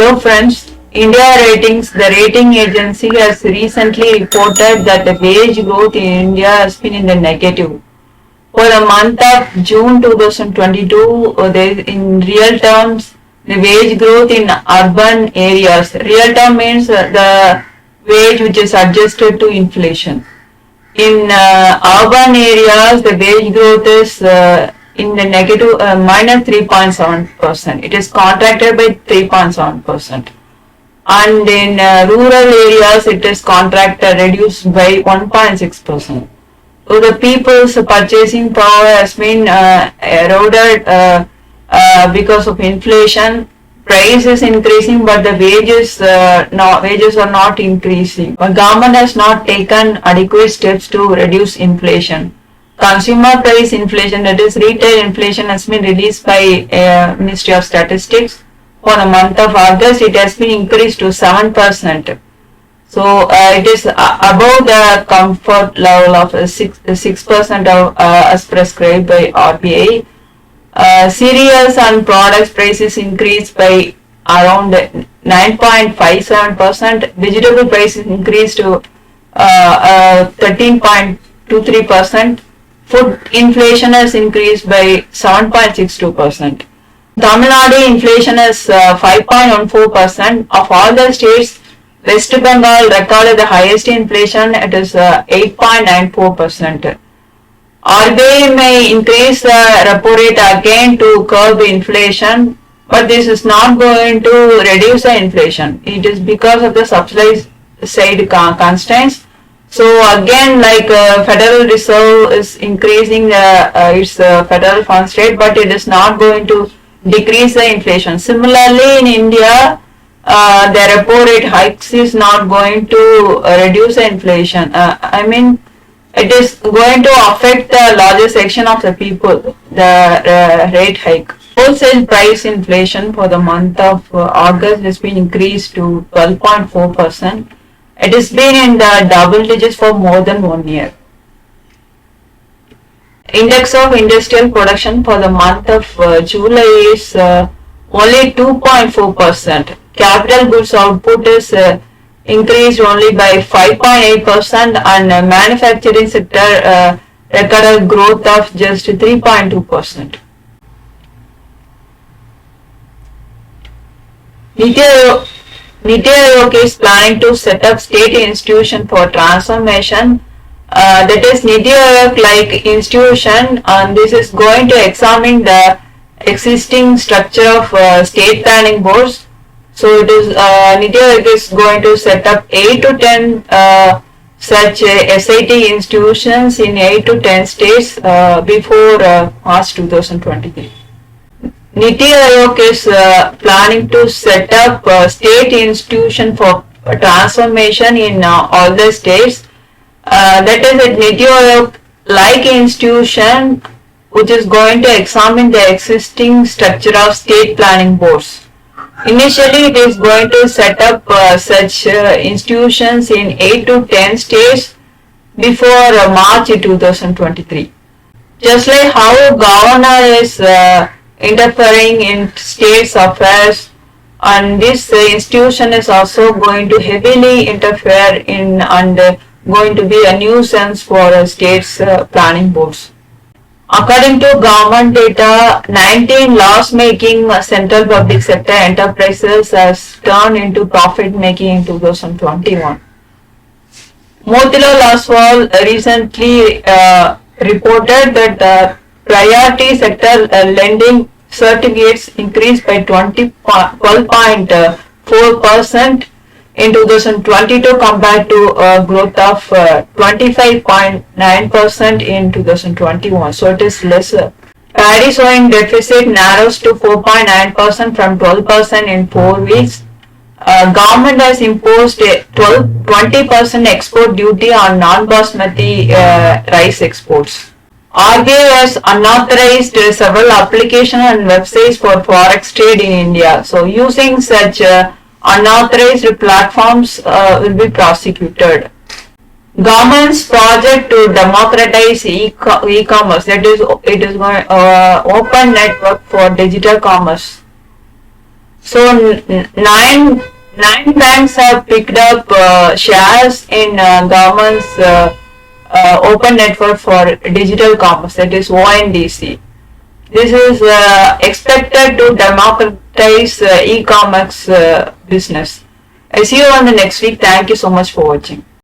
Hello friends, India Ratings, the rating agency has recently reported that the wage growth in India has been in the negative. For the month of June 2022, in real terms, the wage growth in urban areas, real term means the wage which is adjusted to inflation. In urban areas, the wage growth is in the negative minus 3.7%. It is contracted by 3.7%. And in rural areas, it is contracted, reduced by 1.6%. So the people's purchasing power has been eroded because of inflation. Price is increasing, but the wages are not increasing. The government has not taken adequate steps to reduce inflation. Consumer price inflation, that is retail inflation, has been released by Ministry of Statistics. For the month of August, it has been increased to 7%. So it is above the comfort level of 6% as prescribed by RBI. Cereals and products prices increased by around 9.57%. Vegetable prices increased to 13.23%. Food inflation has increased by 7.62%. Tamil Nadu inflation is 5.14%. Of all the states, West Bengal recorded the highest inflation. It is 8.94%. RBI may increase the repo rate again to curb inflation, but this is not going to reduce the inflation. It is because of the supply side constraints. So again, like Federal Reserve is increasing its federal funds rate, but it is not going to decrease the inflation. Similarly, in India, the repo rate hikes is not going to reduce the inflation. It is going to affect the larger section of the people, the rate hike. Wholesale price inflation for the month of August has been increased to 12.4%. It has been in the double digits for more than 1 year. Index of industrial production for the month of July is only 2.4%. Capital goods output is increased only by 5.8%, and manufacturing sector recorded growth of just 3.2%. Niti Aayog is planning to set up state institution for transformation. That is Niti Aayog like institution, and this is going to examine the existing structure of state planning boards. So it is Niti Aayog is going to set up 8 to 10 such SIT institutions in 8 to 10 states before March 2023. Niti Aayog is planning to set up a state institution for transformation in all the states. That is a Niti Aayog like institution which is going to examine the existing structure of state planning boards. Initially, it is going to set up such institutions in 8 to 10 states before March 2023. Just like how governor is interfering in states' affairs, and this institution is also going to heavily interfere in and going to be a nuisance for states' planning boards. According to government data, 19 loss-making central public sector enterprises has turned into profit-making in 2021. Motilal Oswal recently reported that the priority sector lending certificates increased by 12.4% in 2022 compared to a growth of 25.9% in 2021. So it is lesser. Paddy sowing deficit narrows to 4.9% from 12% in 4 weeks. Government has imposed a 20% export duty on non-basmati rice exports. RBI has unauthorized several applications and websites for forex trade in India. So using such unauthorized platforms will be prosecuted. Government's project to democratize e-commerce, that is, it is open network for digital commerce. So nine banks have picked up shares in government's open network for digital commerce, that is ONDC. This is expected to democratize e-commerce business. I see you on the next week. Thank you so much for watching.